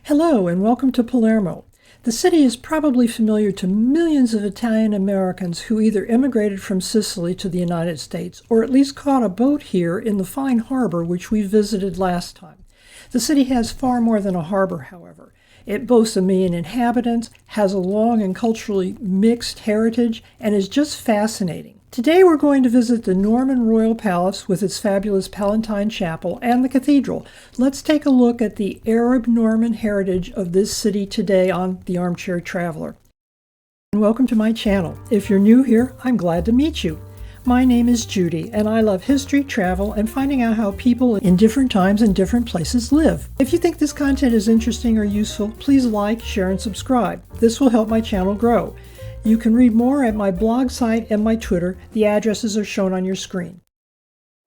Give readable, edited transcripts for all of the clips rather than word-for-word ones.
Hello and welcome to Palermo. The city is probably familiar to millions of Italian Americans who either immigrated from Sicily to the United States or at least caught a boat here in the fine harbor which we visited last time. The city has far more than a harbor, however. It boasts 1 million inhabitants, has a long and culturally mixed heritage, and is just fascinating. Today we're going to visit the Norman Royal Palace with its fabulous Palatine Chapel and the cathedral. Let's take a look at the Arab Norman heritage of this city today on The Armchair Traveler. And welcome to my channel. If you're new here, I'm glad to meet you. My name is Judy, and I love history, travel, and finding out how people in different times and different places live. If you think this content is interesting or useful, please like, share, and subscribe. This will help my channel grow. You can read more at my blog site and my Twitter. The addresses are shown on your screen.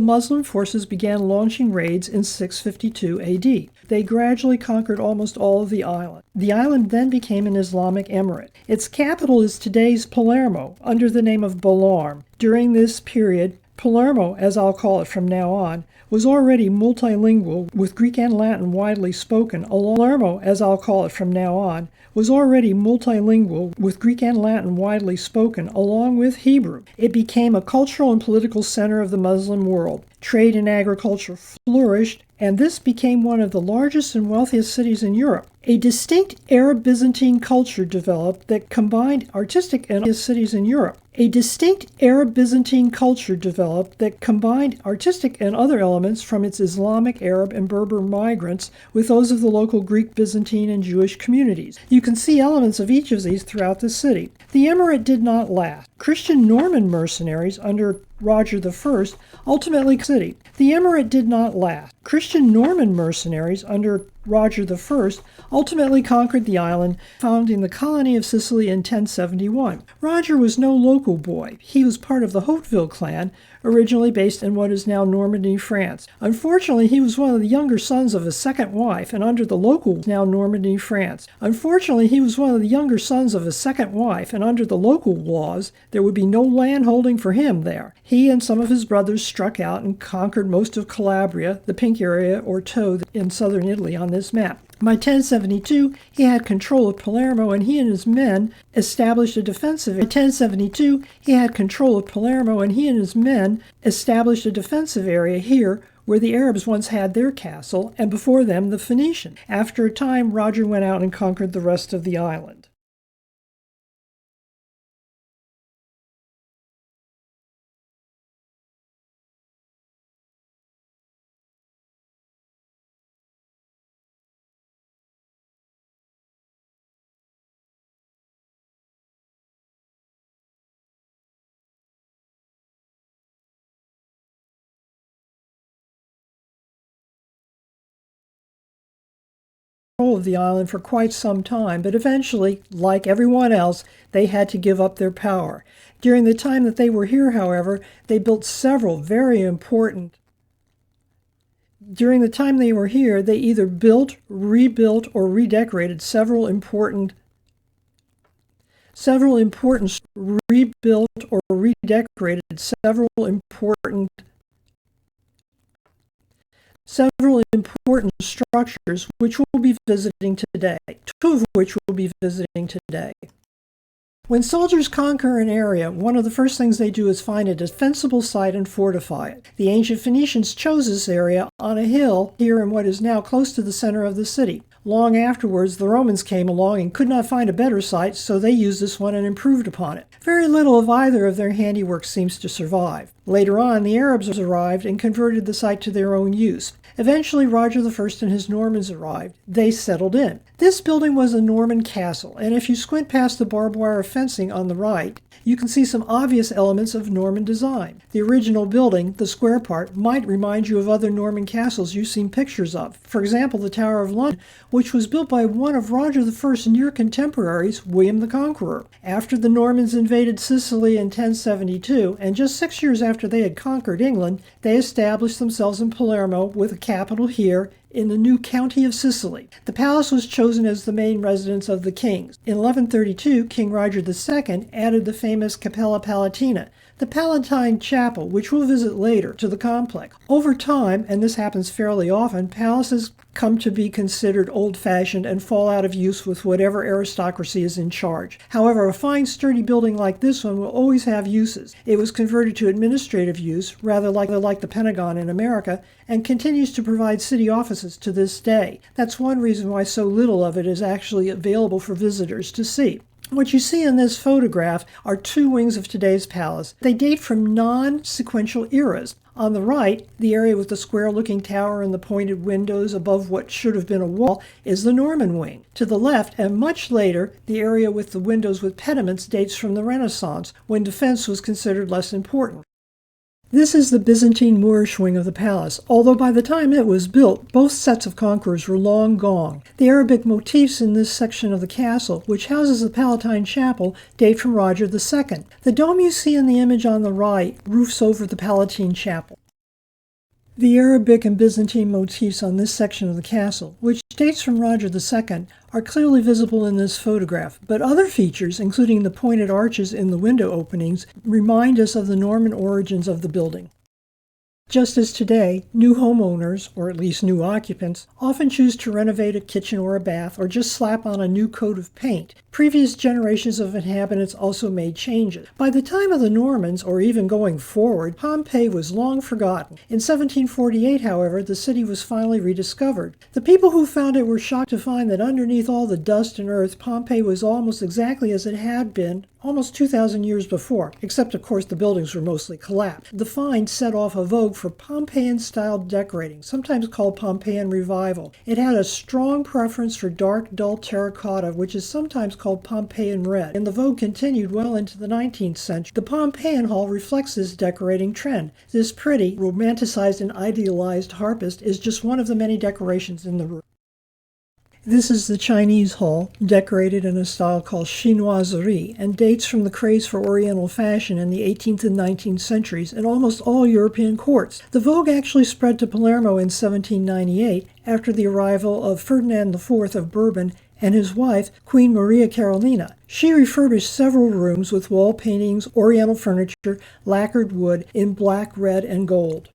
Muslim forces began launching raids in 652 AD. They gradually conquered almost all of the island. The island then became an Islamic emirate. Its capital is today's Palermo, under the name of Palermo. During this period, Palermo, as I'll call it from now on, was already multilingual with Greek and Latin widely spoken. Palermo, as I'll call it from now on, was already multilingual with Greek and Latin widely spoken, along with Hebrew. It became a cultural and political center of the Muslim world. Trade and agriculture flourished, and this became one of the largest and wealthiest cities in Europe. A distinct Arab-Byzantine culture developed that combined artistic and other elements from its Islamic, Arab, and Berber migrants with those of the local Greek, Byzantine, and Jewish communities. You can see elements of each of these throughout the city. The emirate did not last. Christian Norman mercenaries under Roger I ultimately conquered the island, founding the colony of Sicily in 1071. Roger was no local boy. He was part of the Hauteville clan, originally based in what is now Normandy, France. Unfortunately, he was one of the younger sons of a second wife, and under the local laws, there would be no land holding for him there. He and some of his brothers struck out and conquered most of Calabria, the pink area or toe in southern Italy on this map. By 1072, he had control of Palermo, and he and his men established a defensive area here where the Arabs once had their castle, and before them the Phoenicians. After a time, Roger went out and conquered the rest of the island. Of the island for quite some time, but eventually, like everyone else, they had to give up their power. During the time that they were here, however, they built several very important they either built, rebuilt, or redecorated several important structures which we'll be visiting today, two of which we'll be visiting today. When soldiers conquer an area, one of the first things they do is find a defensible site and fortify it. The ancient Phoenicians chose this area on a hill here in what is now close to the center of the city. Long afterwards, the Romans came along and could not find a better site, so they used this one and improved upon it. Very little of either of their handiwork seems to survive. Later on, the Arabs arrived and converted the site to their own use. Eventually, Roger I and his Normans arrived. They settled in. This building was a Norman castle, and if you squint past the barbed wire fencing on the right, you can see some obvious elements of Norman design. The original building, the square part, might remind you of other Norman castles you've seen pictures of. For example, the Tower of London, which was built by one of Roger I's near contemporaries, William the Conqueror. After the Normans invaded Sicily in 1072, and just 6 years after they had conquered England, they established themselves in Palermo with a capital here in the new county of Sicily. The palace was chosen as the main residence of the kings. In 1132, King Roger II added the famous Capella Palatina, the Palatine Chapel, which we'll visit later, to the complex. Over time, and this happens fairly often, palaces come to be considered old-fashioned and fall out of use with whatever aristocracy is in charge. However, a fine, sturdy building like this one will always have uses. It was converted to administrative use, rather like the Pentagon in America, and continues to provide city offices to this day. That's one reason why so little of it is actually available for visitors to see. What you see in this photograph are two wings of today's palace. They date from non-sequential eras. On the right, the area with the square-looking tower and the pointed windows above what should have been a wall is the Norman wing. To the left, and much later, the area with the windows with pediments dates from the Renaissance, when defense was considered less important. This is the Byzantine Moorish wing of the palace, although by the time it was built, both sets of conquerors were long gone. The Arabic motifs in this section of the castle, which houses the Palatine Chapel, date from Roger II. The dome you see in the image on the right roofs over the Palatine Chapel. The Arabic and Byzantine motifs on this section of the castle, which dates from Roger II, are clearly visible in this photograph, but other features, including the pointed arches in the window openings, remind us of the Norman origins of the building. Just as today, new homeowners, or at least new occupants, often choose to renovate a kitchen or a bath or just slap on a new coat of paint, previous generations of inhabitants also made changes. By the time of the Normans, or even going forward, Pompeii was long forgotten. In 1748, however, the city was finally rediscovered. The people who found it were shocked to find that underneath all the dust and earth, Pompeii was almost exactly as it had been almost 2,000 years before, except of course the buildings were mostly collapsed. The find set off a vogue for Pompeian-style decorating, sometimes called Pompeian Revival. It had a strong preference for dark, dull terracotta, which is sometimes called Pompeian red, and the vogue continued well into the 19th century. The Pompeian Hall reflects this decorating trend. This pretty, romanticized and idealized harpist is just one of the many decorations in the room. This is the Chinese Hall, decorated in a style called chinoiserie, and dates from the craze for Oriental fashion in the 18th and 19th centuries in almost all European courts. The vogue actually spread to Palermo in 1798 after the arrival of Ferdinand IV of Bourbon and his wife, Queen Maria Carolina. She refurbished several rooms with wall paintings, Oriental furniture, lacquered wood in black, red, and gold.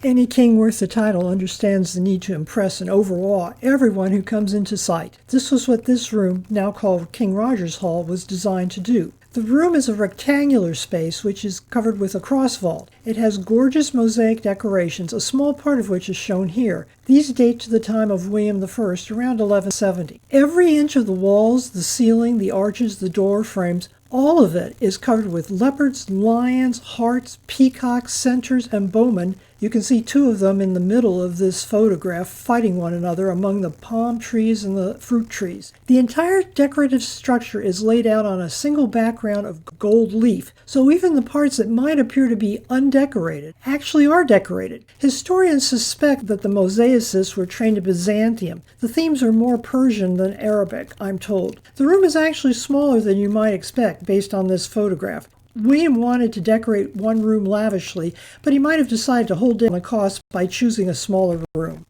Any king worth the title understands the need to impress and overawe everyone who comes into sight. This was what this room, now called King Roger's Hall, was designed to do. The room is a rectangular space which is covered with a cross vault. It has gorgeous mosaic decorations, a small part of which is shown here. These date to the time of William I, around 1170. Every inch of the walls, the ceiling, the arches, the door frames, all of it is covered with leopards, lions, harts, peacocks, centaurs, and bowmen. You can see two of them in the middle of this photograph fighting one another among the palm trees and the fruit trees. The entire decorative structure is laid out on a single background of gold leaf, so even the parts that might appear to be undecorated actually are decorated. Historians suspect that the mosaicists were trained in Byzantium. The themes are more Persian than Arabic, I'm told. The room is actually smaller than you might expect based on this photograph. William wanted to decorate one room lavishly, but he might have decided to hold down the cost by choosing a smaller room.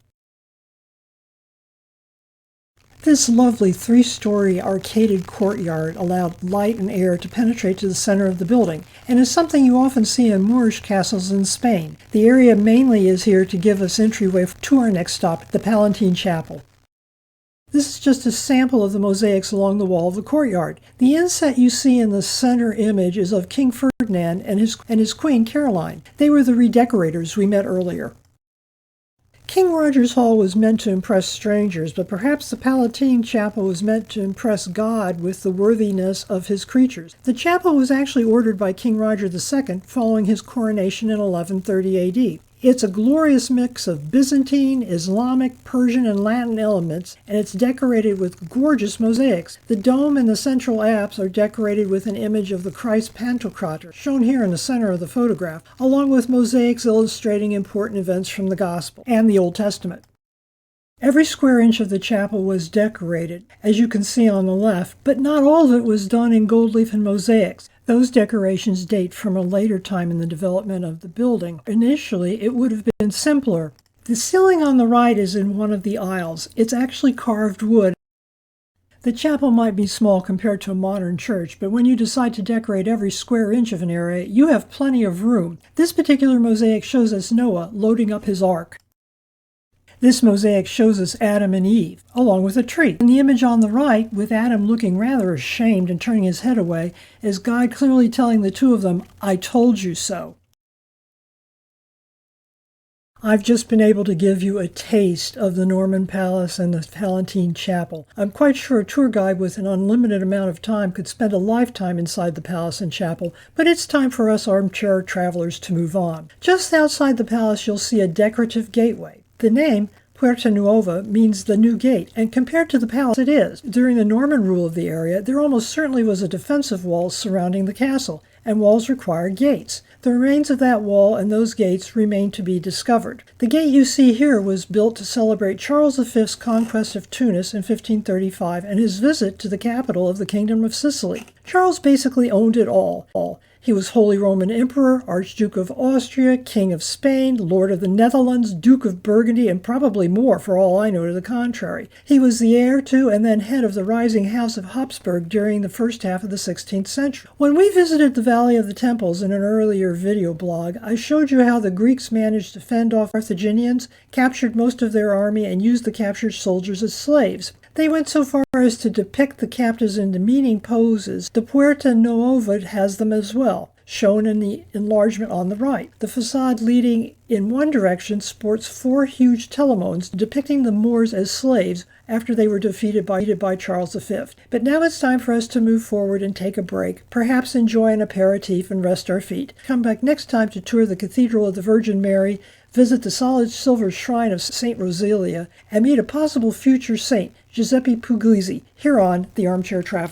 This lovely three-story arcaded courtyard allowed light and air to penetrate to the center of the building, and is something you often see in Moorish castles in Spain. The area mainly is here to give us entryway to our next stop, the Palatine Chapel. This is just a sample of the mosaics along the wall of the courtyard. The inset you see in the center image is of King Ferdinand and his Queen Caroline. They were the redecorators we met earlier. King Roger's Hall was meant to impress strangers, but perhaps the Palatine Chapel was meant to impress God with the worthiness of his creatures. The chapel was actually ordered by King Roger II following his coronation in 1130 AD. It's a glorious mix of Byzantine, Islamic, Persian, and Latin elements, and it's decorated with gorgeous mosaics. The dome and the central apse are decorated with an image of the Christ Pantocrator, shown here in the center of the photograph, along with mosaics illustrating important events from the Gospel and the Old Testament. Every square inch of the chapel was decorated, as you can see on the left, but not all of it was done in gold leaf and mosaics. Those decorations date from a later time in the development of the building. Initially, it would have been simpler. The ceiling on the right is in one of the aisles. It's actually carved wood. The chapel might be small compared to a modern church, but when you decide to decorate every square inch of an area, you have plenty of room. This particular mosaic shows us Noah loading up his ark. This mosaic shows us Adam and Eve, along with a tree. In the image on the right, with Adam looking rather ashamed and turning his head away, is God clearly telling the two of them, "I told you so." I've just been able to give you a taste of the Norman Palace and the Palatine Chapel. I'm quite sure a tour guide with an unlimited amount of time could spend a lifetime inside the palace and chapel, but it's time for us armchair travelers to move on. Just outside the palace, you'll see a decorative gateway. The name, Puerta Nuova, means the new gate, and compared to the palace, it is. During the Norman rule of the area, there almost certainly was a defensive wall surrounding the castle, and walls required gates. The remains of that wall and those gates remain to be discovered. The gate you see here was built to celebrate Charles V's conquest of Tunis in 1535 and his visit to the capital of the Kingdom of Sicily. Charles basically owned it all. He was Holy Roman Emperor, Archduke of Austria, King of Spain, Lord of the Netherlands, Duke of Burgundy, and probably more for all I know to the contrary. He was the heir to and then head of the rising House of Habsburg during the first half of the 16th century. When we visited the Valley of the Temples in an earlier video blog, I showed you how the Greeks managed to fend off Carthaginians, captured most of their army, and used the captured soldiers as slaves. They went so far as to depict the captives in demeaning poses. The Puerta Nuova has them as well, shown in the enlargement on the right. The facade leading in one direction sports 4 huge telemones depicting the Moors as slaves after they were defeated by Charles V. But now it's time for us to move forward and take a break, perhaps enjoy an aperitif and rest our feet. Come back next time to tour the Cathedral of the Virgin Mary, visit the solid silver shrine of St. Rosalia, and meet a possible future saint, Giuseppe Puglisi, here on The Armchair Traveler.